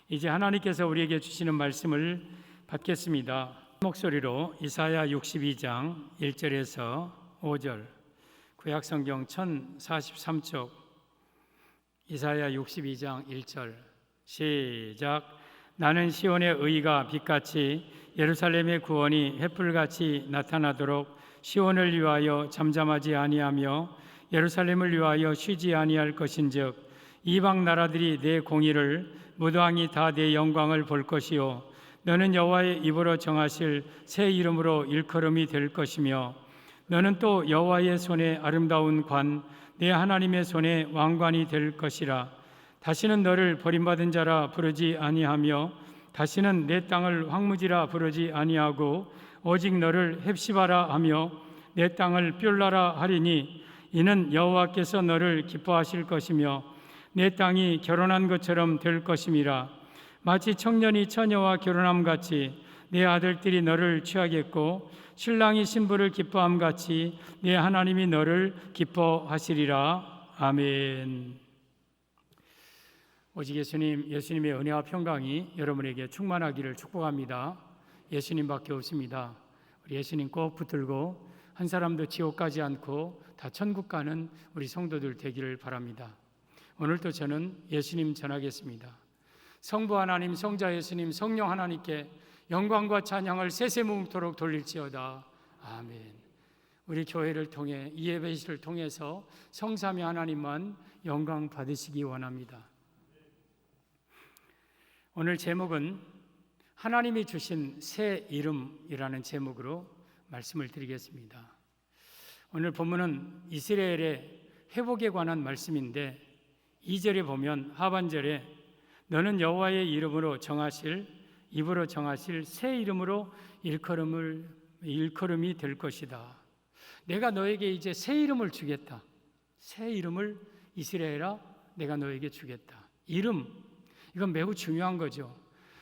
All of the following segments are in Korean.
이제 하나님께서 우리에게 주시는 말씀을 받겠습니다. 목소리로 이사야 62장 1절에서 5절, 구약성경 1043쪽, 이사야 62장 1절 시작. 나는 시온의 의가 빛같이 예루살렘의 구원이 햇불같이 나타나도록 시온을 위하여 잠잠하지 아니하며 예루살렘을 위하여 쉬지 아니할 것인즉 이방 나라들이 내 공의를 무도왕이 다 내 영광을 볼 것이요 너는 여호와의 입으로 정하실 새 이름으로 일컬음이 될 것이며 너는 또 여호와의 손에 아름다운 관 내 하나님의 손에 왕관이 될 것이라. 다시는 너를 버림받은 자라 부르지 아니하며 다시는 내 땅을 황무지라 부르지 아니하고 오직 너를 헵시바라 하며 내 땅을 뻬라라 하리니 이는 여호와께서 너를 기뻐하실 것이며 내 땅이 결혼한 것처럼 될 것임이라. 마치 청년이 처녀와 결혼함 같이 내 아들들이 너를 취하겠고 신랑이 신부를 기뻐함 같이 내 하나님이 너를 기뻐하시리라. 아멘. 오직 예수님의 은혜와 평강이 여러분에게 충만하기를 축복합니다. 예수님밖에 없습니다. 우리 예수님 꼭 붙들고 한 사람도 지옥 가지 않고 다 천국 가는 우리 성도들 되기를 바랍니다. 오늘도 저는 예수님 전하겠습니다. 성부 하나님, 성자 예수님, 성령 하나님께 영광과 찬양을 세세무음토록 돌릴지어다. 아멘. 우리 교회를 통해 이 예배시를 통해서 성삼위 하나님만 영광 받으시기 원합니다. 오늘 제목은 하나님이 주신 새 이름이라는 제목으로 말씀을 드리겠습니다. 오늘 본문은 이스라엘의 회복에 관한 말씀인데 2절에 보면 하반절에 너는 여호와의 이름으로 정하실 입으로 정하실 새 이름으로 일컬음이 될 것이다. 내가 너에게 이제 새 이름을 주겠다. 새 이름을 이스라엘아 내가 너에게 주겠다. 이름, 이건 매우 중요한 거죠.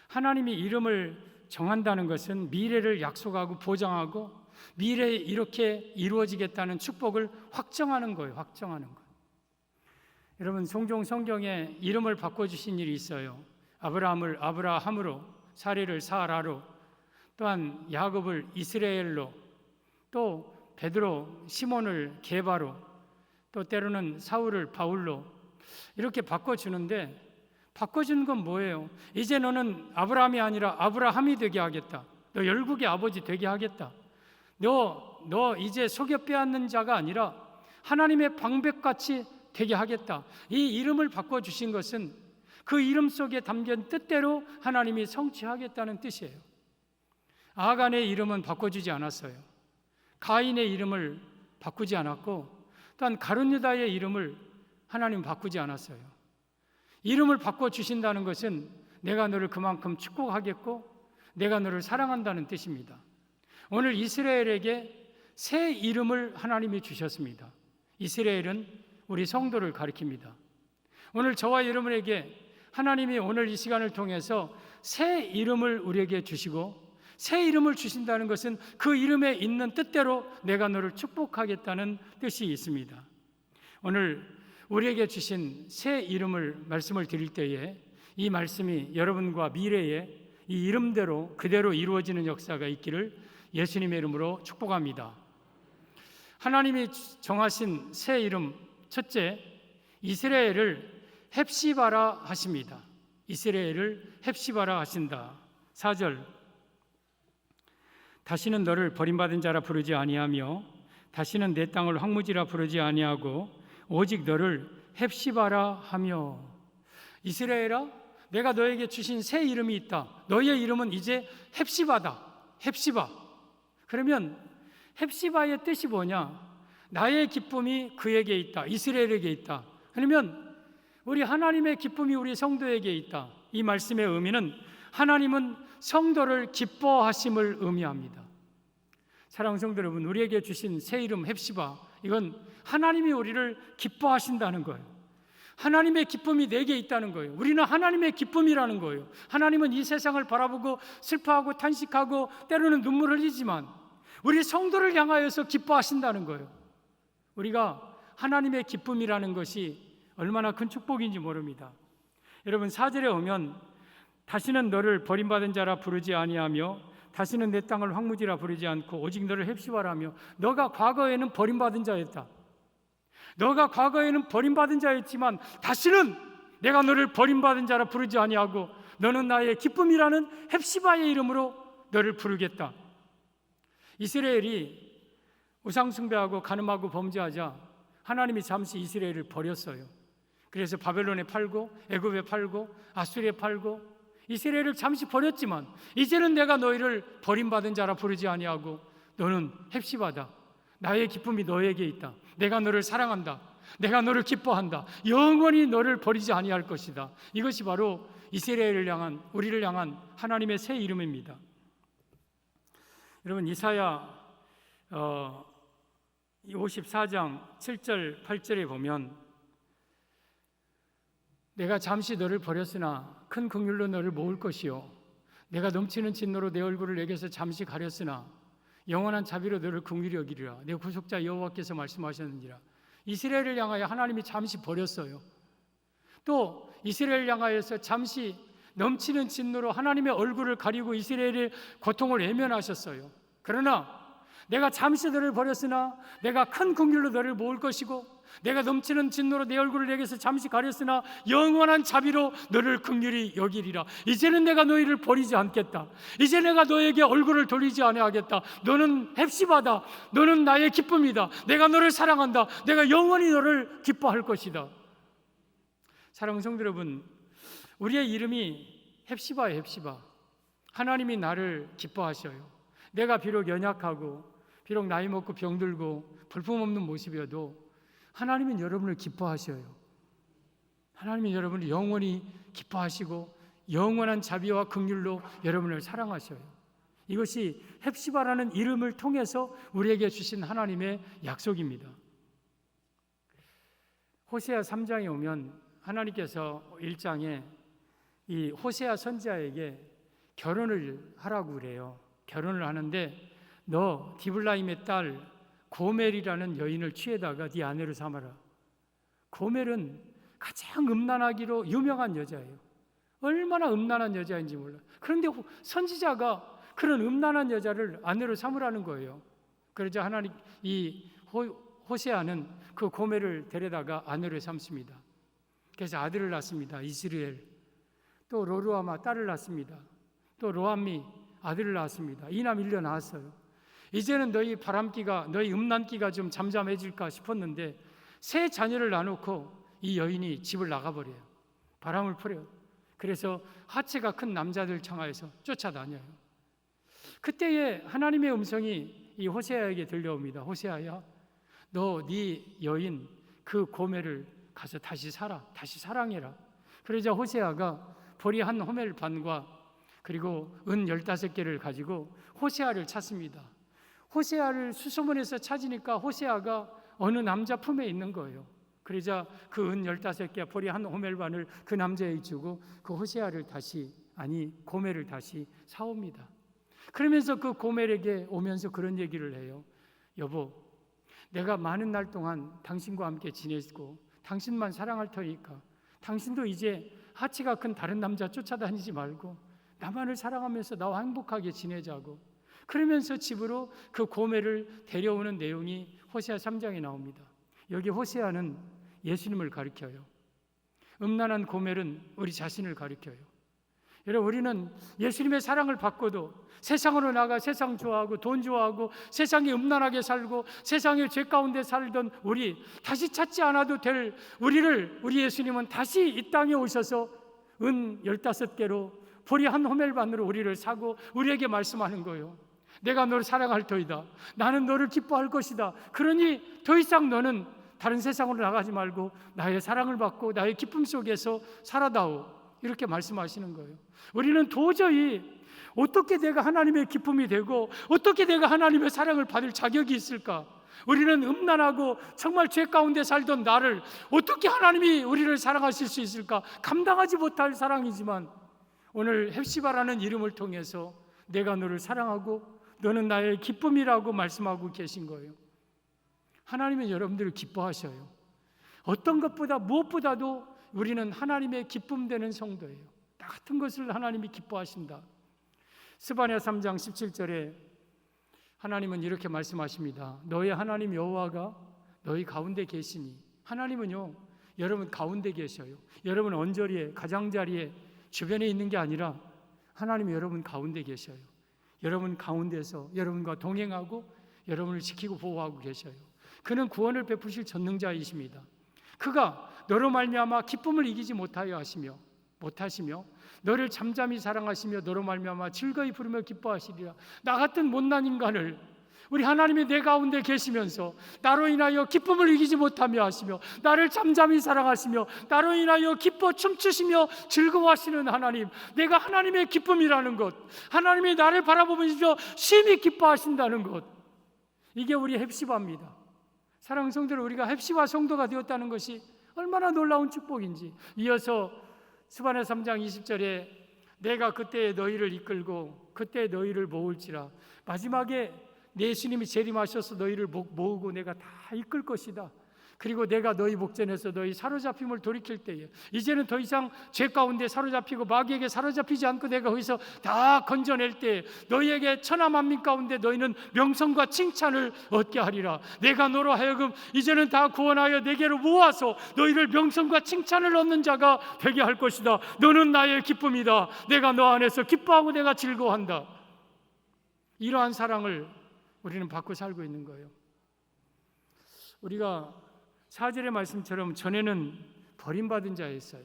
하나님이 이름을 정한다는 것은 미래를 약속하고 보장하고 미래에 이렇게 이루어지겠다는 축복을 확정하는 거예요. 확정하는 거. 여러분, 종종 성경에 이름을 바꿔주신 일이 있어요. 아브라함을 아브라함으로, 사리를 사라로, 또한 야곱을 이스라엘로, 또 베드로 시몬을 게바로, 또 때로는 사울을 바울로 이렇게 바꿔주는데 바꿔주는 건 뭐예요? 이제 너는 아브라함이 아니라 아브라함이 되게 하겠다. 너 열국의 아버지 되게 하겠다. 너 이제 속여 빼앗는 자가 아니라 하나님의 방백같이 되게 하겠다. 이 이름을 바꿔주신 것은 그 이름 속에 담긴 뜻대로 하나님이 성취하겠다는 뜻이에요. 아간의 이름은 바꿔주지 않았어요. 가인의 이름을 바꾸지 않았고 또한 가룟유다의 이름을 하나님 바꾸지 않았어요. 이름을 바꿔주신다는 것은 내가 너를 그만큼 축복하겠고 내가 너를 사랑한다는 뜻입니다. 오늘 이스라엘에게 새 이름을 하나님이 주셨습니다. 이스라엘은 우리 성도를 가리킵니다. 오늘 저와 여러분에게 하나님이 오늘 이 시간을 통해서 새 이름을 우리에게 주시고 새 이름을 주신다는 것은 그 이름에 있는 뜻대로 내가 너를 축복하겠다는 뜻이 있습니다. 오늘 우리에게 주신 새 이름을 말씀을 드릴 때에 이 말씀이 여러분과 미래에 이 이름대로 그대로 이루어지는 역사가 있기를 예수님의 이름으로 축복합니다. 하나님이 정하신 새 이름, 첫째, 이스라엘을 헵시바라 하십니다. 이스라엘을 헵시바라 하신다. 4절, 다시는 너를 버림받은 자라 부르지 아니하며 다시는 내 땅을 황무지라 부르지 아니하고 오직 너를 헵시바라 하며. 이스라엘아, 내가 너에게 주신 새 이름이 있다. 너의 이름은 이제 헵시바다. 헵시바. 그러면 헵시바의 뜻이 뭐냐? 나의 기쁨이 그에게 있다. 이스라엘에게 있다. 그러면 우리 하나님의 기쁨이 우리 성도에게 있다. 이 말씀의 의미는 하나님은 성도를 기뻐하심을 의미합니다. 사랑하는 성도 여러분, 우리에게 주신 새 이름 헵시바, 이건 하나님이 우리를 기뻐하신다는 거예요. 하나님의 기쁨이 내게 있다는 거예요. 우리는 하나님의 기쁨이라는 거예요. 하나님은 이 세상을 바라보고 슬퍼하고 탄식하고 때로는 눈물을 흘리지만 우리 성도를 향하여서 기뻐하신다는 거예요. 우리가 하나님의 기쁨이라는 것이 얼마나 큰 축복인지 모릅니다. 여러분, 4절에 오면 다시는 너를 버림받은 자라 부르지 아니하며 다시는 내 땅을 황무지라 부르지 않고 오직 너를 헵시바라며. 너가 과거에는 버림받은 자였다. 너가 과거에는 버림받은 자였지만 다시는 내가 너를 버림받은 자라 부르지 아니하고 너는 나의 기쁨이라는 헵시바의 이름으로 너를 부르겠다. 이스라엘이 우상 숭배하고 간음하고 범죄하자 하나님이 잠시 이스라엘을 버렸어요. 그래서 바벨론에 팔고 애굽에 팔고 아수리에 팔고 이스라엘을 잠시 버렸지만 이제는 내가 너희를 버림받은 자라 부르지 아니하고 너는 헵시바다. 나의 기쁨이 너에게 있다. 내가 너를 사랑한다. 내가 너를 기뻐한다. 영원히 너를 버리지 아니할 것이다. 이것이 바로 이스라엘을 향한, 우리를 향한 하나님의 새 이름입니다. 여러분, 이사야 54장 7절 8절에 보면 내가 잠시 너를 버렸으나 큰 긍휼로 너를 모을 것이요 내가 넘치는 진노로 내 얼굴을 내게서 잠시 가렸으나 영원한 자비로 너를 긍휼히 여기리라. 내 구속자 여호와께서 말씀하셨느니라. 이스라엘을 향하여 하나님이 잠시 버렸어요. 또 이스라엘을 향하여서 잠시 넘치는 진노로 하나님의 얼굴을 가리고 이스라엘의 고통을 외면하셨어요. 그러나 내가 잠시 너를 버렸으나 내가 큰 긍휼로 너를 모을 것이고 내가 넘치는 진노로 내 얼굴을 내게서 잠시 가렸으나 영원한 자비로 너를 긍휼히 여기리라. 이제는 내가 너희를 버리지 않겠다. 이제 내가 너에게 얼굴을 돌리지 아니하겠다. 너는 헵시바다. 너는 나의 기쁨이다. 내가 너를 사랑한다. 내가 영원히 너를 기뻐할 것이다. 사랑하는 성도 여러분, 우리의 이름이 헵시바예요. 헵시바. 하나님이 나를 기뻐하셔요. 내가 비록 연약하고 비록 나이 먹고 병들고 볼품없는 모습이어도 하나님은 여러분을 기뻐하셔요. 하나님은 여러분을 영원히 기뻐하시고 영원한 자비와 긍휼로 여러분을 사랑하셔요. 이것이 헵시바라는 이름을 통해서 우리에게 주신 하나님의 약속입니다. 호세아 3장에 오면 하나님께서 1장에 이 호세아 선지자에게 결혼을 하라고 그래요. 결혼을 하는데 너 디블라임의 딸 고멜이라는 여인을 취해다가 네 아내로 삼아라. 고멜은 가장 음란하기로 유명한 여자예요. 얼마나 음란한 여자인지 몰라. 그런데 선지자가 그런 음란한 여자를 아내로 삼으라는 거예요. 그러자 하나님 이 호세아는 그 고멜을 데려다가 아내로 삼습니다. 그래서 아들을 낳습니다. 이스라엘. 또 로루아마 딸을 낳습니다. 또 로암미 아들을 낳았습니다. 이남 일녀 낳았어요. 이제는 너희 바람기가, 너희 음란기가 좀 잠잠해질까 싶었는데 세 자녀를 낳아놓고 이 여인이 집을 나가버려요. 바람을 풀어요. 그래서 하체가 큰 남자들 청하에서 쫓아다녀요. 그때에 하나님의 음성이 이 호세아에게 들려옵니다. 호세아야, 너 네 여인 그 고멜을 가서 다시 살아, 다시 사랑해라. 그러자 호세아가 보리 한 호멜 반과 그리고 은 15개를 가지고 호세아를 찾습니다. 호세아를 수소문에서 찾으니까 호세아가 어느 남자 품에 있는 거예요. 그러자 그 은 15개 보리 한 호멜 반을 그 남자에게 주고 그 호세아를 고멜을 다시 사옵니다. 그러면서 그 고멜에게 오면서 그런 얘기를 해요. 여보, 내가 많은 날 동안 당신과 함께 지냈고 당신만 사랑할 터니까 당신도 이제 하치가 큰 다른 남자 쫓아다니지 말고 나만을 사랑하면서 나와 행복하게 지내자고. 그러면서 집으로 그 고멜을 데려오는 내용이 호세아 3장에 나옵니다. 여기 호세아는 예수님을 가리켜요. 음란한 고멜은 우리 자신을 가리켜요. 여러분, 우리는 예수님의 사랑을 받고도 세상으로 나가 세상 좋아하고 돈 좋아하고 세상에 음란하게 살고 세상의 죄 가운데 살던 우리, 다시 찾지 않아도 될 우리 예수님은 다시 이 땅에 오셔서 은 15개로 보리 한 호멜 반으로 우리를 사고 우리에게 말씀하는 거예요. 내가 너를 사랑할 터이다. 나는 너를 기뻐할 것이다. 그러니 더 이상 너는 다른 세상으로 나가지 말고 나의 사랑을 받고 나의 기쁨 속에서 살아다오. 이렇게 말씀하시는 거예요. 우리는 도저히 어떻게 내가 하나님의 기쁨이 되고 어떻게 내가 하나님의 사랑을 받을 자격이 있을까? 우리는 음란하고 정말 죄 가운데 살던 나를 어떻게 하나님이 우리를 사랑하실 수 있을까? 감당하지 못할 사랑이지만 오늘 헵시바라는 이름을 통해서 내가 너를 사랑하고 너는 나의 기쁨이라고 말씀하고 계신 거예요. 하나님은 여러분들을 기뻐하셔요. 어떤 것보다 무엇보다도 우리는 하나님의 기쁨 되는 성도예요. 같은 것을 하나님이 기뻐하신다. 스바냐 3장 17절에 하나님은 이렇게 말씀하십니다. 너의 하나님 여호와가 너희 가운데 계시니. 하나님은요, 여러분 가운데 계셔요. 여러분 언저리에, 가장자리에 주변에 있는 게 아니라 하나님이 여러분 가운데 계셔요. 여러분 가운데서 여러분과 동행하고 여러분을 지키고 보호하고 계셔요. 그는 구원을 베푸실 전능자이십니다. 그가 너로 말미암아 기쁨을 이기지 못하시며 너를 잠잠히 사랑하시며 너로 말미암아 즐거이 부르며 기뻐하시리라. 나 같은 못난 인간을 우리 하나님이 내 가운데 계시면서 나로 인하여 기쁨을 이기지 못하며 하시며 나를 잠잠히 사랑하시며 나로 인하여 기뻐 춤추시며 즐거워하시는 하나님, 내가 하나님의 기쁨이라는 것, 하나님이 나를 바라보면서 심히 기뻐하신다는 것, 이게 우리 헵시바입니다. 사랑하는 성도들, 우리가 헵시바 성도가 되었다는 것이 얼마나 놀라운 축복인지. 이어서 스바냐 3장 20절에 내가 그때 너희를 이끌고 그때 너희를 모을지라. 마지막에 예수님이 재림하셔서 너희를 모으고 내가 다 이끌 것이다. 그리고 내가 너희 목전에서 너희 사로잡힘을 돌이킬 때에 이제는 더 이상 죄 가운데 사로잡히고 마귀에게 사로잡히지 않고 내가 거기서 다 건져낼 때에 너희에게 천하 만민 가운데 너희는 명성과 칭찬을 얻게 하리라. 내가 너로 하여금 이제는 다 구원하여 내게로 모아서 너희를 명성과 칭찬을 얻는 자가 되게 할 것이다. 너는 나의 기쁨이다. 내가 너 안에서 기뻐하고 내가 즐거워한다. 이러한 사랑을 우리는 받고 살고 있는 거예요. 우리가 4절의 말씀처럼 전에는 버림받은 자였어요.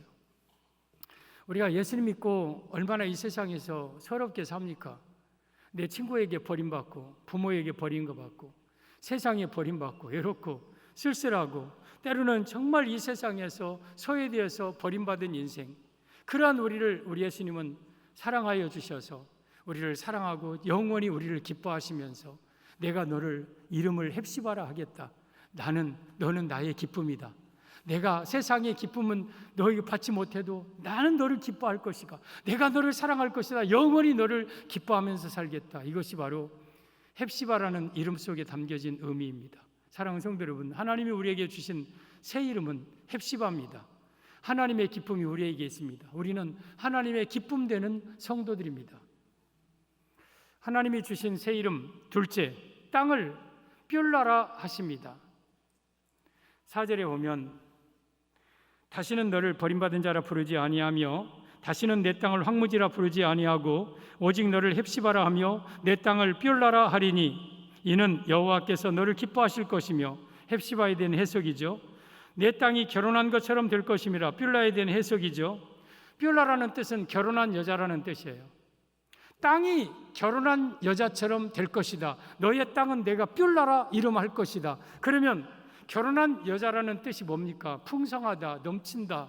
우리가 예수님 믿고 얼마나 이 세상에서 서럽게 삽니까? 내 친구에게 버림받고 부모에게 버림받고 세상에 버림받고 외롭고 쓸쓸하고 때로는 정말 이 세상에서 소외되어서 버림받은 인생, 그러한 우리를 우리 예수님은 사랑하여 주셔서 우리를 사랑하고 영원히 우리를 기뻐하시면서 내가 너를 이름을 헵시바라 하겠다. 너는 나의 기쁨이다. 내가 세상의 기쁨은 너에게 받지 못해도 나는 너를 기뻐할 것이다. 내가 너를 사랑할 것이다. 영원히 너를 기뻐하면서 살겠다. 이것이 바로 헵시바라는 이름 속에 담겨진 의미입니다. 사랑하는 성도 여러분, 하나님이 우리에게 주신 새 이름은 헵시바입니다. 하나님의 기쁨이 우리에게 있습니다. 우리는 하나님의 기쁨 되는 성도들입니다. 하나님이 주신 새 이름 둘째, 땅을 뷸라라 하십니다. 4절에 보면 다시는 너를 버림받은 자라 부르지 아니하며 다시는 내 땅을 황무지라 부르지 아니하고 오직 너를 헵시바라 하며 내 땅을 뷸라라 하리니 이는 여호와께서 너를 기뻐하실 것이며. 헵시바에 대한 해석이죠. 내 땅이 결혼한 것처럼 될 것임이라. 뷸라에 대한 해석이죠. 뷸라라는 뜻은 결혼한 여자라는 뜻이에요. 땅이 결혼한 여자처럼 될 것이다. 너의 땅은 내가 뷸라라 이름할 것이다. 그러면 결혼한 여자라는 뜻이 뭡니까? 풍성하다, 넘친다,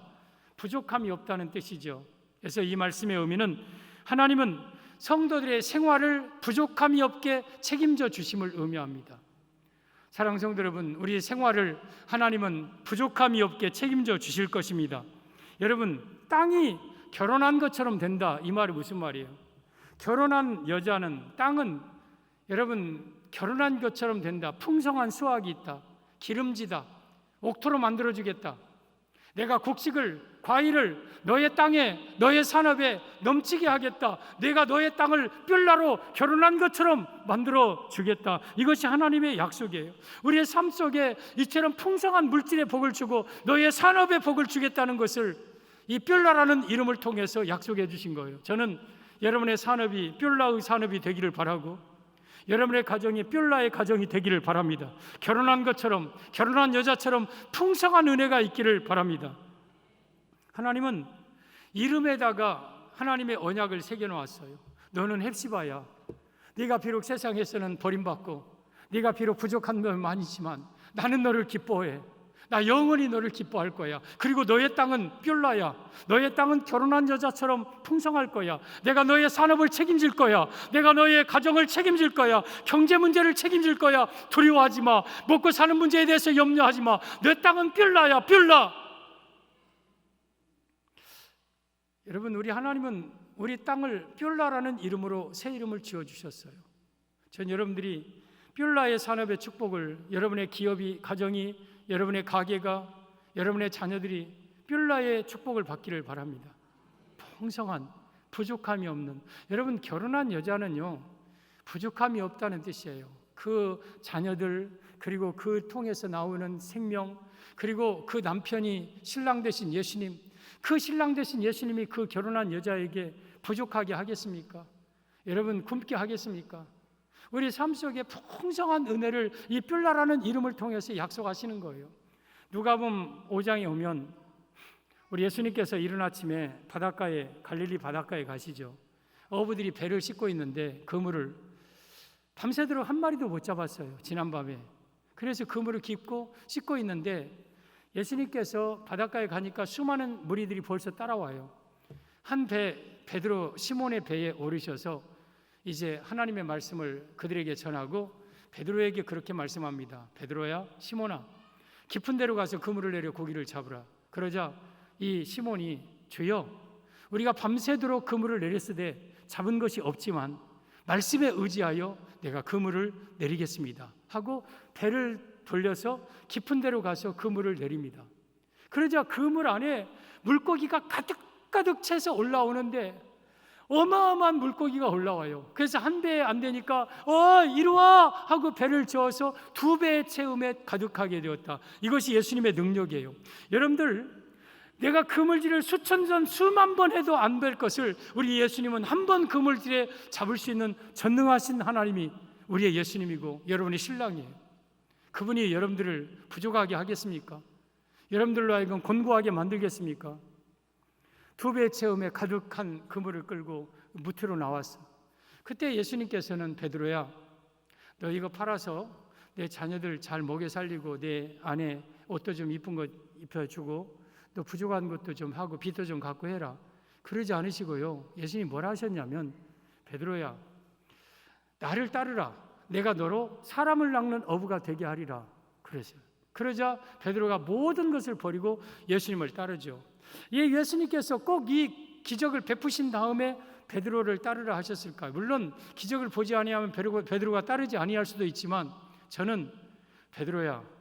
부족함이 없다는 뜻이죠. 그래서 이 말씀의 의미는 하나님은 성도들의 생활을 부족함이 없게 책임져 주심을 의미합니다. 사랑하는 성도 여러분, 우리의 생활을 하나님은 부족함이 없게 책임져 주실 것입니다. 여러분, 땅이 결혼한 것처럼 된다, 이 말이 무슨 말이에요? 결혼한 여자는, 땅은 여러분 결혼한 것처럼 된다. 풍성한 수확이 있다. 기름지다. 옥토로 만들어주겠다. 내가 곡식을, 과일을 너의 땅에, 너의 산업에 넘치게 하겠다. 내가 너의 땅을 뷸라로 결혼한 것처럼 만들어주겠다. 이것이 하나님의 약속이에요. 우리의 삶 속에 이처럼 풍성한 물질의 복을 주고 너의 산업에 복을 주겠다는 것을 이 뷸라라는 이름을 통해서 약속해 주신 거예요. 저는 여러분의 산업이 뷸라의 산업이 되기를 바라고 여러분의 가정이 뷸라의 가정이 되기를 바랍니다. 결혼한 것처럼, 결혼한 여자처럼 풍성한 은혜가 있기를 바랍니다. 하나님은 이름에다가 하나님의 언약을 새겨놓았어요. 너는 헵시바야. 네가 비록 세상에서는 버림받고 네가 비록 부족한 건 많이지만 나는 너를 기뻐해. 나 영원히 너를 기뻐할 거야. 그리고 너의 땅은 뷸라야. 너의 땅은 결혼한 여자처럼 풍성할 거야. 내가 너의 산업을 책임질 거야. 내가 너의 가정을 책임질 거야. 경제 문제를 책임질 거야. 두려워하지 마. 먹고 사는 문제에 대해서 염려하지 마. 내 땅은 뷸라야, 뷸라. 여러분, 우리 하나님은 우리 땅을 뷸라라는 이름으로 새 이름을 지어주셨어요. 전 여러분들이 뷸라의 산업의 축복을, 여러분의 기업이, 가정이, 여러분의 가게가, 여러분의 자녀들이 뷸라의 축복을 받기를 바랍니다. 풍성한, 부족함이 없는. 여러분, 결혼한 여자는요, 부족함이 없다는 뜻이에요. 그 자녀들, 그리고 그 통해서 나오는 생명, 그리고 그 남편이 신랑 되신 예수님, 그 신랑 되신 예수님이 그 결혼한 여자에게 부족하게 하겠습니까? 여러분, 굶게 하겠습니까? 우리 삶 속에 풍성한 은혜를 이 뿔라라는 이름을 통해서 약속하시는 거예요. 누가복음 5장에 오면 우리 예수님께서 이른 아침에 바닷가에, 갈릴리 바닷가에 가시죠. 어부들이 배를 싣고 있는데 그물을 밤새도록 한 마리도 못 잡았어요, 지난밤에. 그래서 그물을 싣고 있는데 예수님께서 바닷가에 가니까 수많은 무리들이 벌써 따라와요. 한 베드로 시몬의 배에 오르셔서 이제 하나님의 말씀을 그들에게 전하고 베드로에게 그렇게 말씀합니다. 베드로야, 시몬아, 깊은 데로 가서 그물을 내려 고기를 잡으라. 그러자 이 시몬이, 주여, 우리가 밤새도록 그물을 내렸으되 잡은 것이 없지만 말씀에 의지하여 내가 그물을 내리겠습니다 하고 배를 돌려서 깊은 데로 가서 그물을 내립니다. 그러자 그물 안에 물고기가 가득가득 채서 올라오는데 어마어마한 물고기가 올라와요. 그래서 한 배에 안 되니까 이리와 하고 배를 저어서 2배의 채움에 가득하게 되었다. 이것이 예수님의 능력이에요. 여러분들, 내가 그물질을 수천 전 수만 번 해도 안 될 것을 우리 예수님은 한 번 그물질에 잡을 수 있는 전능하신 하나님이 우리의 예수님이고 여러분의 신랑이에요. 그분이 여러분들을 부족하게 하겠습니까? 여러분들로 하여금 곤고하게 만들겠습니까? 2배의 체험에 가득한 그물을 끌고 무트로 나왔어. 그때 예수님께서는, 베드로야, 너 이거 팔아서 내 자녀들 잘 먹여 살리고 내 아내 옷도 좀 이쁜 거 입혀주고 너 부족한 것도 좀 하고 빚도 좀 갚고 해라. 그러지 않으시고요, 예수님이 뭐라 하셨냐면, 베드로야, 나를 따르라. 내가 너로 사람을 낚는 어부가 되게 하리라. 그랬어요. 그러자 베드로가 모든 것을 버리고 예수님을 따르죠. 예수님께서 꼭 이 기적을 베푸신 다음에 베드로를 따르라 하셨을까요? 물론 기적을 보지 아니하면 베드로가 따르지 아니할 수도 있지만, 저는 베드로야,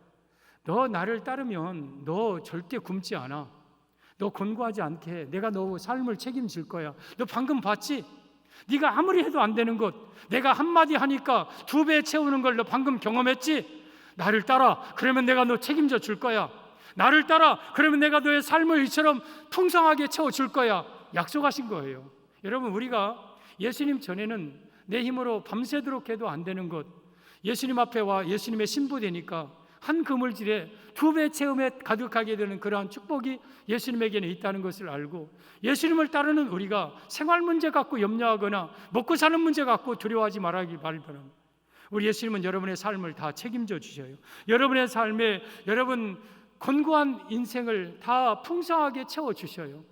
너 나를 따르면 너 절대 굶지 않아. 너 곤고하지 않게 해. 내가 너 삶을 책임질 거야. 너 방금 봤지? 네가 아무리 해도 안 되는 것, 내가 한마디 하니까 2배 채우는 걸 너 방금 경험했지? 나를 따라. 그러면 내가 너 책임져 줄 거야. 나를 따라. 그러면 내가 너의 삶을 이처럼 풍성하게 채워줄 거야. 약속하신 거예요. 여러분, 우리가 예수님 전에는 내 힘으로 밤새도록 해도 안 되는 것, 예수님 앞에 와 예수님의 신부되니까 한 그물질에 2배 체험에 가득하게 되는 그러한 축복이 예수님에게는 있다는 것을 알고, 예수님을 따르는 우리가 생활 문제 갖고 염려하거나 먹고 사는 문제 갖고 두려워하지 말기 바랍니다. 우리 예수님은 여러분의 삶을 다 책임져 주셔요. 여러분의 삶에 여러분 곤고한 인생을 다 풍성하게 채워 주셔요.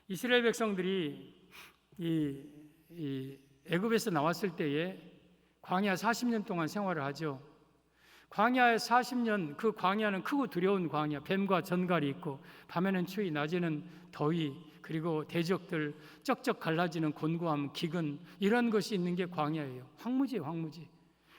이스라엘 백성들이 이 애굽에서 나왔을 때에 광야 40년 동안 생활을 하죠. 광야에 40년, 그 광야는 크고 두려운 광야, 뱀과 전갈이 있고 밤에는 추위, 낮에는 더위, 그리고 대적들 쩍쩍 갈라지는 곤고함, 기근, 이런 것이 있는 게 광야예요. 황무지예요, 황무지.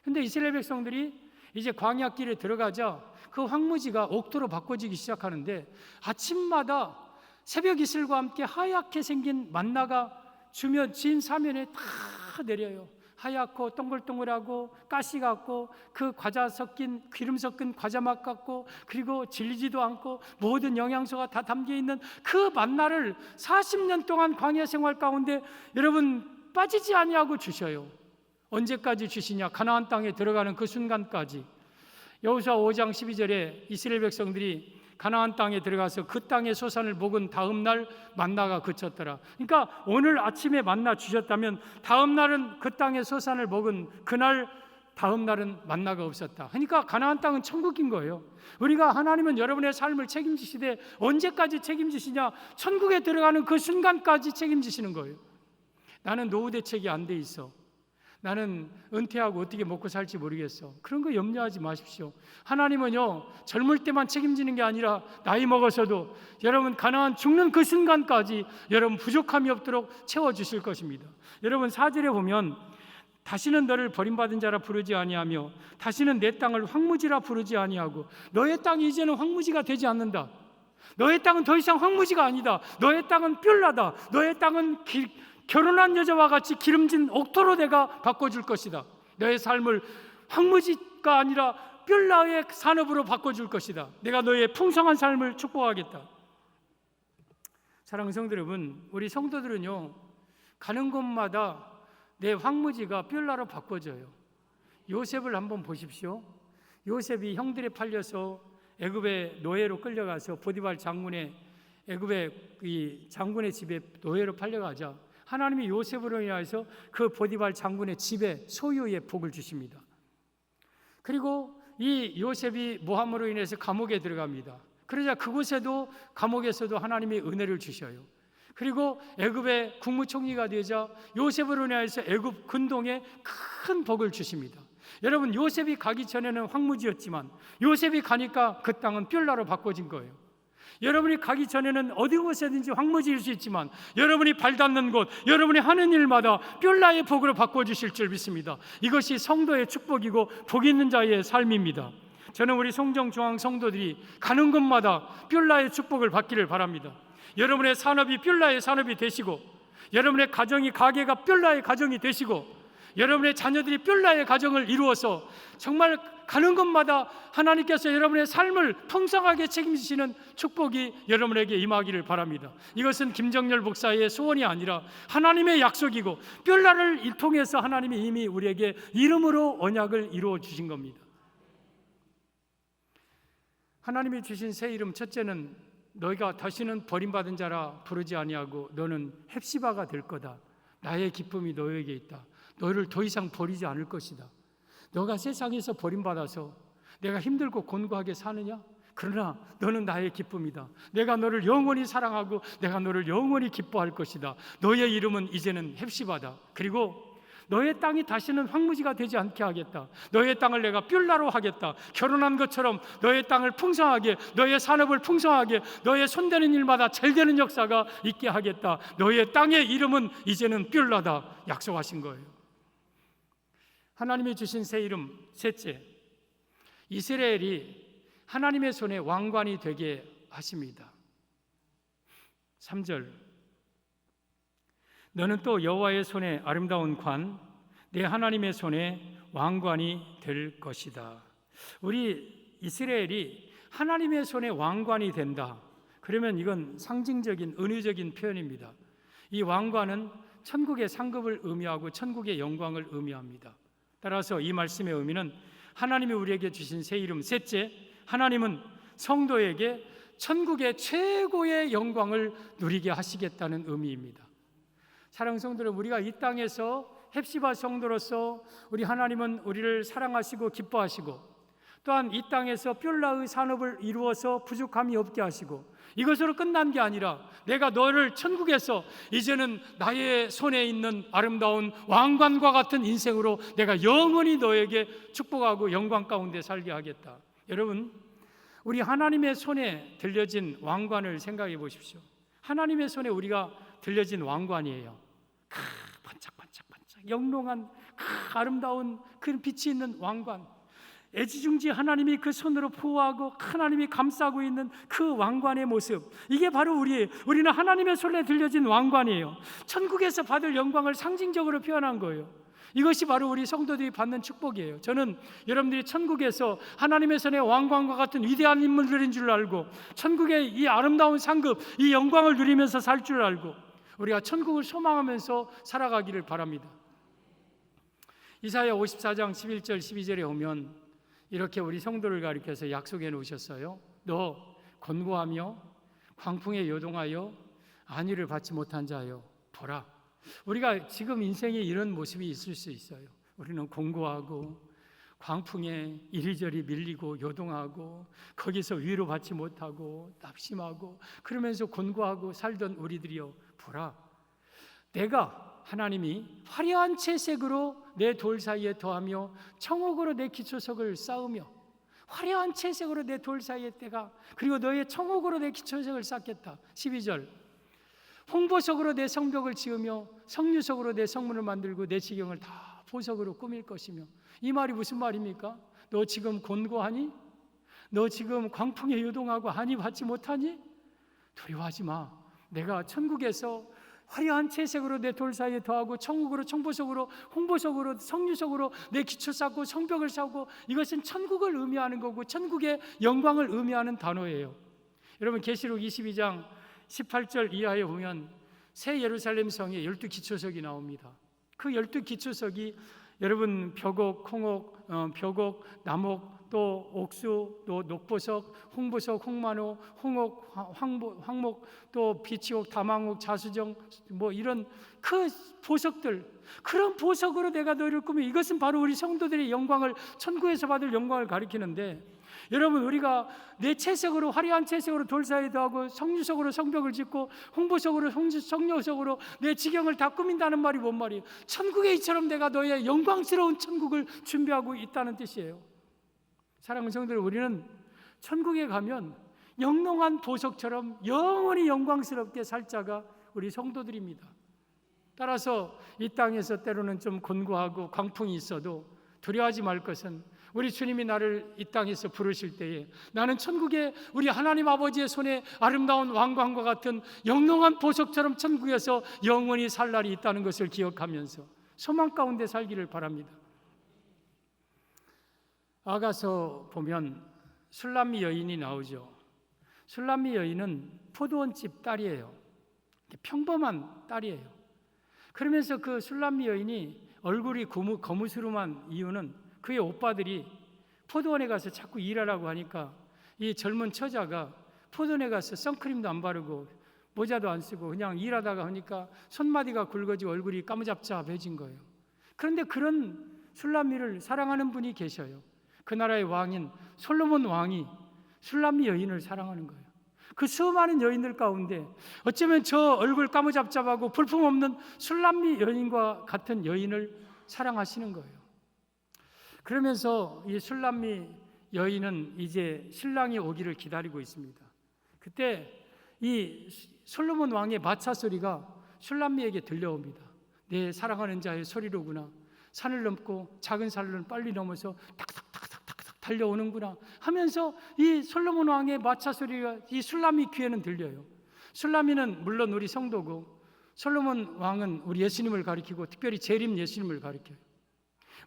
근데 이스라엘 백성들이 이제 광야길에 들어가자 그 황무지가 옥토로 바꿔지기 시작하는데, 아침마다 새벽 이슬과 함께 하얗게 생긴 만나가 진 사면에 다 내려요. 하얗고 동글동글하고 가시 같고 그 과자 섞인 기름 섞은 과자 맛 같고, 그리고 질리지도 않고 모든 영양소가 다 담겨 있는 그 만나를 40년 동안 광야 생활 가운데 여러분 빠지지 아니하고 주셔요. 언제까지 주시냐? 가나안 땅에 들어가는 그 순간까지. 여호수아 5장 12절에 이스라엘 백성들이 가나안 땅에 들어가서 그 땅의 소산을 먹은 다음 날 만나가 그쳤더라. 그러니까 오늘 아침에 만나 주셨다면 다음 날은 그 땅의 소산을 먹은 그날 다음 날은 만나가 없었다. 그러니까 가나안 땅은 천국인 거예요. 우리가 하나님은 여러분의 삶을 책임지시되 언제까지 책임지시냐? 천국에 들어가는 그 순간까지 책임지시는 거예요. 나는 노후 대책이 안 돼 있어. 나는 은퇴하고 어떻게 먹고 살지 모르겠어. 그런 거 염려하지 마십시오. 하나님은요, 젊을 때만 책임지는 게 아니라 나이 먹어서도 여러분 가나안 죽는 그 순간까지 여러분 부족함이 없도록 채워주실 것입니다. 여러분 4절에 보면, 다시는 너를 버림받은 자라 부르지 아니하며 다시는 내 땅을 황무지라 부르지 아니하고, 너의 땅이 이제는 황무지가 되지 않는다. 너의 땅은 더 이상 황무지가 아니다. 너의 땅은 뼘라다. 너의 땅은 결혼한 여자와 같이 기름진 옥토로 내가 바꿔줄 것이다. 너의 삶을 황무지가 아니라 뼘라의 산업으로 바꿔줄 것이다. 내가 너의 풍성한 삶을 축복하겠다. 사랑하는 성도 여러분, 우리 성도들은요, 가는 곳마다 내 황무지가 뼘라로 바꿔져요. 요셉을 한번 보십시오. 요셉이 형들에 팔려서 애굽의 노예로 끌려가서 보디발 장군의 애굽의 이 장군의 집에 노예로 팔려가자 하나님이 요셉으로 인하여서 그 보디발 장군의 집에 소유의 복을 주십니다. 그리고 이 요셉이 모함으로 인해서 감옥에 들어갑니다. 그러자 그곳에도 감옥에서도 하나님이 은혜를 주셔요. 그리고 애굽의 국무총리가 되자 요셉으로 인하여서 애굽 근동에 큰 복을 주십니다. 여러분, 요셉이 가기 전에는 황무지였지만 요셉이 가니까 그 땅은 뼘라로 바꿔진 거예요. 여러분이 가기 전에는 어디 곳에든지 황무지일 수 있지만 여러분이 발닿는 곳, 여러분이 하는 일마다 뼘라의 복으로 바꿔주실 줄 믿습니다. 이것이 성도의 축복이고 복 있는 자의 삶입니다. 저는 우리 송정중앙 성도들이 가는 곳마다 뼘라의 축복을 받기를 바랍니다. 여러분의 산업이 뼘라의 산업이 되시고, 여러분의 가정이 가게가 뼘라의 가정이 되시고, 여러분의 자녀들이 뼘라의 가정을 이루어서 정말 가는 곳마다 하나님께서 여러분의 삶을 풍성하게 책임지시는 축복이 여러분에게 임하기를 바랍니다. 이것은 김정열 목사의 소원이 아니라 하나님의 약속이고 뼘라를 통해서 하나님이 이미 우리에게 이름으로 언약을 이루어 주신 겁니다. 하나님이 주신 새 이름, 첫째는 너희가 다시는 버림받은 자라 부르지 아니하고 너는 헵시바가 될 거다. 나의 기쁨이 너에게 있다. 너를 더 이상 버리지 않을 것이다. 너가 세상에서 버림받아서 내가 힘들고 곤고하게 사느냐? 그러나 너는 나의 기쁨이다. 내가 너를 영원히 사랑하고 내가 너를 영원히 기뻐할 것이다. 너의 이름은 이제는 헵시바다. 그리고 너의 땅이 다시는 황무지가 되지 않게 하겠다. 너의 땅을 내가 뼘라로 하겠다. 결혼한 것처럼 너의 땅을 풍성하게, 너의 산업을 풍성하게, 너의 손대는 일마다 잘되는 역사가 있게 하겠다. 너의 땅의 이름은 이제는 뼘라다. 약속하신 거예요. 하나님이 주신 새 이름, 셋째, 이스라엘이 하나님의 손에 왕관이 되게 하십니다. 3절, 너는 또 여호와의 손에 아름다운 관, 내 하나님의 손에 왕관이 될 것이다. 우리 이스라엘이 하나님의 손에 왕관이 된다. 그러면 이건 상징적인 은유적인 표현입니다. 이 왕관은 천국의 상급을 의미하고 천국의 영광을 의미합니다. 따라서 이 말씀의 의미는 하나님이 우리에게 주신 새 이름, 셋째, 하나님은 성도에게 천국의 최고의 영광을 누리게 하시겠다는 의미입니다. 사랑하는 성도들, 우리가 이 땅에서 헵시바 성도로서 우리 하나님은 우리를 사랑하시고 기뻐하시고 또한 이 땅에서 뼘라의 산업을 이루어서 부족함이 없게 하시고 이것으로 끝난 게 아니라 내가 너를 천국에서 이제는 나의 손에 있는 아름다운 왕관과 같은 인생으로 내가 영원히 너에게 축복하고 영광 가운데 살게 하겠다. 여러분, 우리 하나님의 손에 들려진 왕관을 생각해 보십시오. 하나님의 손에 우리가 들려진 왕관이에요. 반짝반짝반짝 영롱한 아름다운 그 빛이 있는 왕관, 애지중지 하나님이 그 손으로 보호하고 하나님이 감싸고 있는 그 왕관의 모습, 이게 바로 우리는 하나님의 손에 들려진 왕관이에요. 천국에서 받을 영광을 상징적으로 표현한 거예요. 이것이 바로 우리 성도들이 받는 축복이에요. 저는 여러분들이 천국에서 하나님의 손에 왕관과 같은 위대한 인물들인 줄 알고 천국의 이 아름다운 상급, 이 영광을 누리면서 살 줄 알고 우리가 천국을 소망하면서 살아가기를 바랍니다. 이사야 54장 11절 12절에 오면 이렇게 우리 성도를 가리켜서 약속해 놓으셨어요. 너 곤고하며 광풍에 요동하여 안위를 받지 못한 자여, 보라. 우리가 지금 인생에 이런 모습이 있을 수 있어요. 우리는 곤고하고 광풍에 이리저리 밀리고 요동하고 거기서 위로 받지 못하고 낙심하고 그러면서 곤고하고 살던 우리들이여, 보라. 내가 하나님이 화려한 채색으로 내 돌 사이에 더하며 청옥으로 내 기초석을 쌓으며, 화려한 채색으로 내 돌 사이에 때가, 그리고 너의 청옥으로 내 기초석을 쌓겠다. 12절, 홍보석으로 내 성벽을 지으며 성류석으로 내 성문을 만들고 내 지경을 다 보석으로 꾸밀 것이며. 이 말이 무슨 말입니까? 너 지금 곤고하니? 너 지금 광풍에 요동하고 안위 받지 못하니? 두려워하지 마. 내가 천국에서 화려한 채색으로 내 돌 사이에 더하고 천국으로 청보석으로 홍보석으로 성류석으로 내 기초 쌓고 성벽을 쌓고, 이것은 천국을 의미하는 거고 천국의 영광을 의미하는 단어예요. 여러분 계시록 22장 18절 이하에 보면 새 예루살렘 성에 12기초석이 나옵니다. 그 12기초석이 여러분 벽옥, 홍옥, 벽옥, 남옥, 또 옥수, 또 녹보석, 홍보석, 홍만호, 홍옥, 황목, 또 비치옥, 다망옥, 자수정, 뭐 이런 그 보석들, 그런 보석으로 내가 너희를 꾸며, 이것은 바로 우리 성도들의 영광을, 천국에서 받을 영광을 가리키는데, 여러분 우리가 내 채색으로, 화려한 채색으로 돌 사이에 더하고 성류석으로 성벽을 짓고 홍보석으로 성녀석으로 내 지경을 다 꾸민다는 말이 뭔 말이에요? 천국에 이처럼 내가 너의 영광스러운 천국을 준비하고 있다는 뜻이에요. 사랑하는 성도들, 우리는 천국에 가면 영롱한 보석처럼 영원히 영광스럽게 살 자가 우리 성도들입니다. 따라서 이 땅에서 때로는 좀 곤고하고 광풍이 있어도 두려워하지 말 것은, 우리 주님이 나를 이 땅에서 부르실 때에 나는 천국에 우리 하나님 아버지의 손에 아름다운 왕관과 같은 영롱한 보석처럼 천국에서 영원히 살 날이 있다는 것을 기억하면서 소망 가운데 살기를 바랍니다. 아가서 보면 술람미 여인이 나오죠. 술람미 여인은 포도원집 딸이에요. 평범한 딸이에요. 그러면서 그 술람미 여인이 얼굴이 거무스름한 이유는 그의 오빠들이 포도원에 가서 자꾸 일하라고 하니까 이 젊은 처자가 포도원에 가서 선크림도 안 바르고 모자도 안 쓰고 그냥 일하다가 하니까 손마디가 굵어지고 얼굴이 까무잡잡해진 거예요. 그런데 그런 술람미를 사랑하는 분이 계셔요. 그 나라의 왕인 솔로몬 왕이 술람미 여인을 사랑하는 거예요. 그 수많은 여인들 가운데 어쩌면 저 얼굴 까무잡잡하고 볼품없는 술람미 여인과 같은 여인을 사랑하시는 거예요. 그러면서 이 술람미 여인은 이제 신랑이 오기를 기다리고 있습니다. 그때 이 솔로몬 왕의 마차 소리가 술람미에게 들려옵니다. 내 사랑하는 자의 소리로구나. 산을 넘고 작은 산을 빨리 넘어서 탁탁탁탁탁 달려오는구나 하면서 이 솔로몬 왕의 마차 소리가 이 술람미 귀에는 들려요. 술람미는 물론 우리 성도고, 솔로몬 왕은 우리 예수님을 가리키고 특별히 재림 예수님을 가리켜요.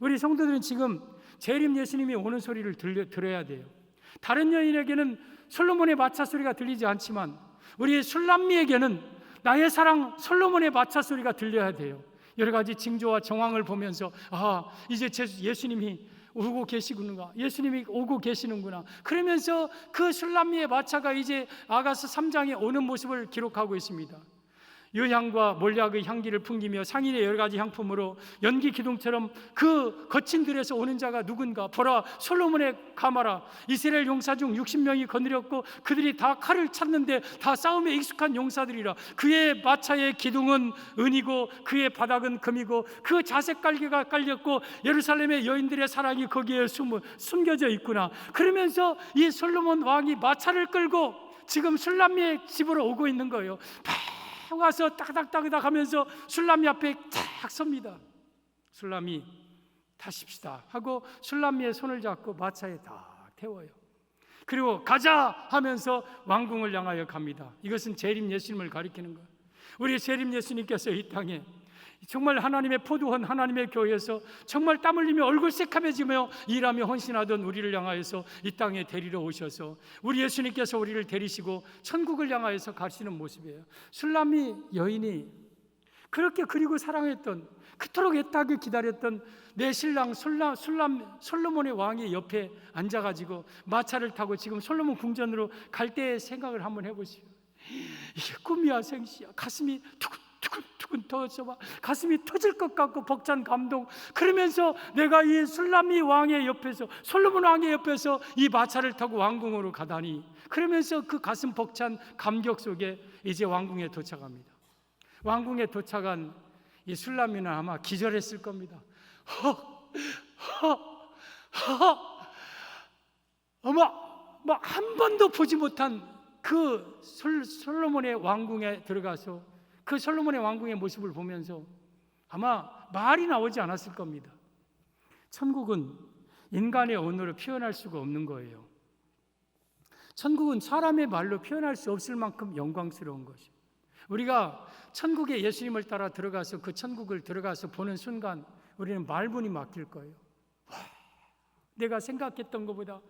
우리 성도들은 지금 재림 예수님이 오는 소리를 들어야 돼요. 다른 여인에게는 솔로몬의 마차 소리가 들리지 않지만 우리 술람미에게는 나의 사랑 솔로몬의 마차 소리가 들려야 돼요. 여러 가지 징조와 정황을 보면서 이제 예수님이 오고 계시구나, 예수님이 오고 계시는구나, 그러면서 그 술람미의 마차가 이제 아가서 3장에 오는 모습을 기록하고 있습니다. 유향과 몰약의 향기를 풍기며 상인의 여러 가지 향품으로 연기 기둥처럼 그 거친 들에서 오는 자가 누군가? 보라, 솔로몬의 가마라. 이스라엘 용사 중 60명이 거느렸고 그들이 다 칼을 찾는데 다 싸움에 익숙한 용사들이라. 그의 마차의 기둥은 은이고 그의 바닥은 금이고 그 자색 깔개가 깔렸고 예루살렘의 여인들의 사랑이 거기에 숨겨져 있구나. 그러면서 이 솔로몬 왕이 마차를 끌고 지금 술람미의 집으로 오고 있는 거예요. 와서 따그닥따그닥 하면서 술람미 앞에 탁 섭니다. 술람미 타십시다 하고 술람미의 손을 잡고 마차에 딱 태워요. 그리고 가자 하면서 왕궁을 향하여 갑니다. 이것은 재림 예수님을 가리키는 거예요. 우리 재림 예수님께서 이 땅에 정말 하나님의 포도원, 하나님의 교회에서 정말 땀 흘리며 얼굴 새카매지며 일하며 헌신하던 우리를 향하여서 이 땅에 데리러 오셔서 우리 예수님께서 우리를 데리시고 천국을 향하여서 가시는 모습이에요. 술람미 여인이 그렇게 그리고 사랑했던, 그토록 애타게 기다렸던 내 신랑 솔로몬의 왕의 옆에 앉아가지고 마차를 타고 지금 솔로몬 궁전으로 갈 때의 생각을 한번 해보시오. 이게 꿈이야 생시야. 가슴이 두근두근 터져 막 가슴이 터질 것 같고 벅찬 감동. 그러면서 내가 이 술람미 왕의 옆에서, 솔로몬 왕의 옆에서 이 마차를 타고 왕궁으로 가다니, 그러면서 그 가슴 벅찬 감격 속에 이제 왕궁에 도착합니다. 왕궁에 도착한 이 술람미는 아마 기절했을 겁니다. 아마 한 번도 보지 못한 그 솔로몬의 왕궁에 들어가서 그 솔로몬의 왕궁의 모습을 보면서 아마 말이 나오지 않았을 겁니다. 천국은 인간의 언어로 표현할 수가 없는 거예요. 천국은 사람의 말로 표현할 수 없을 만큼 영광스러운 것입니다. 우리가 천국에 예수님을 따라 들어가서 그 천국을 들어가서 보는 순간 우리는 말문이 막힐 거예요. 와, 내가 생각했던 것보다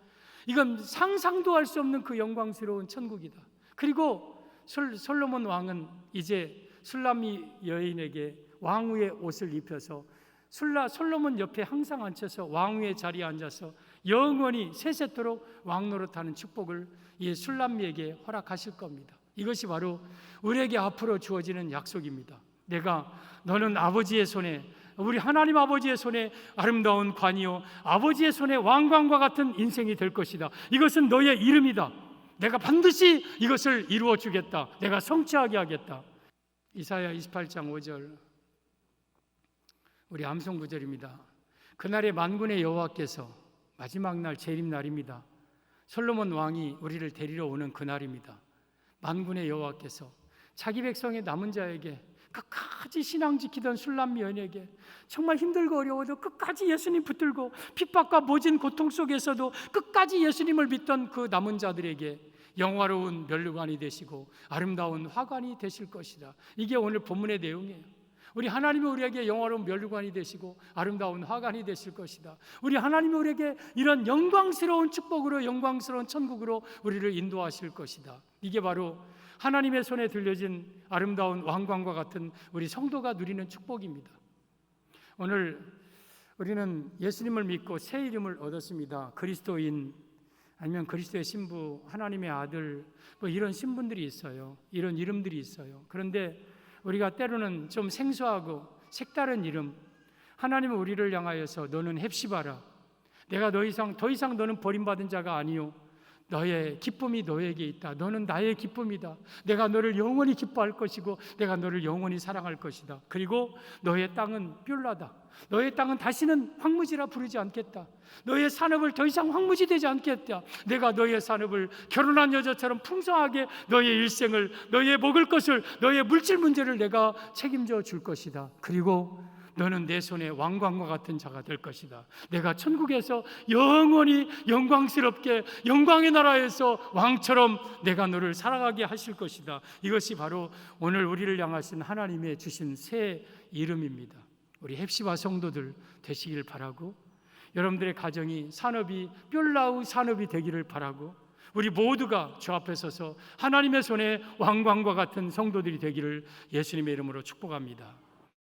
이건 상상도 할 수 없는 그 영광스러운 천국이다. 그리고 솔로몬 왕은 이제 술람미 여인에게 왕후의 옷을 입혀서 솔로몬 옆에 항상 앉혀서 왕후의 자리에 앉아서 영원히 세세토록 왕노릇하는 축복을 이 술람미에게 허락하실 겁니다. 이것이 바로 우리에게 앞으로 주어지는 약속입니다. 너는 아버지의 손에, 우리 하나님 아버지의 손에 아름다운 관이요 아버지의 손에 왕관과 같은 인생이 될 것이다. 이것은 너의 이름이다. 내가 반드시 이것을 이루어 주겠다. 내가 성취하게 하겠다. 이사야 28장 5절 우리 암송 구절입니다. 그날의 만군의 여호와께서 마지막 날 재림날입니다. 솔로몬 왕이 우리를 데리러 오는 그날입니다. 만군의 여호와께서 자기 백성의 남은 자에게 끝까지 신앙 지키던 술람미 여인에게 정말 힘들고 어려워도 끝까지 예수님 붙들고 핍박과 모진 고통 속에서도 끝까지 예수님을 믿던 그 남은 자들에게 영화로운 면류관이 되시고 아름다운 화관이 되실 것이다. 이게 오늘 본문의 내용이에요. 우리 하나님이 우리에게 영화로운 면류관이 되시고 아름다운 화관이 되실 것이다. 우리 하나님이 우리에게 이런 영광스러운 축복으로 영광스러운 천국으로 우리를 인도하실 것이다. 이게 바로 하나님의 손에 들려진 아름다운 왕관과 같은 우리 성도가 누리는 축복입니다. 오늘 우리는 예수님을 믿고 새 이름을 얻었습니다. 그리스도인 아니면 그리스도의 신부, 하나님의 아들, 이런 신분들이 있어요. 이런 이름들이 있어요. 그런데 우리가 때로는 좀 생소하고 색다른 이름, 하나님은 우리를 향하여서 너는 헵시바라, 내가 더 이상 너는 버림받은 자가 아니요 너의 기쁨이 너에게 있다. 너는 나의 기쁨이다. 내가 너를 영원히 기뻐할 것이고 내가 너를 영원히 사랑할 것이다. 그리고 너의 땅은 뷸라다. 너의 땅은 다시는 황무지라 부르지 않겠다. 너의 산업을 더 이상 황무지 되지 않겠다. 내가 너의 산업을 결혼한 여자처럼 풍성하게 너의 일생을, 너의 먹을 것을, 너의 물질 문제를 내가 책임져 줄 것이다. 그리고 너는 내 손에 왕관과 같은 자가 될 것이다. 내가 천국에서 영원히 영광스럽게 영광의 나라에서 왕처럼 내가 너를 살아가게 하실 것이다. 이것이 바로 오늘 우리를 향하신 하나님의 주신 새 이름입니다. 우리 헵시바 성도들 되시길 바라고, 여러분들의 가정이 산업이 뷸라우 산업이 되기를 바라고, 우리 모두가 주 앞에 서서 하나님의 손에 왕관과 같은 성도들이 되기를 예수님의 이름으로 축복합니다.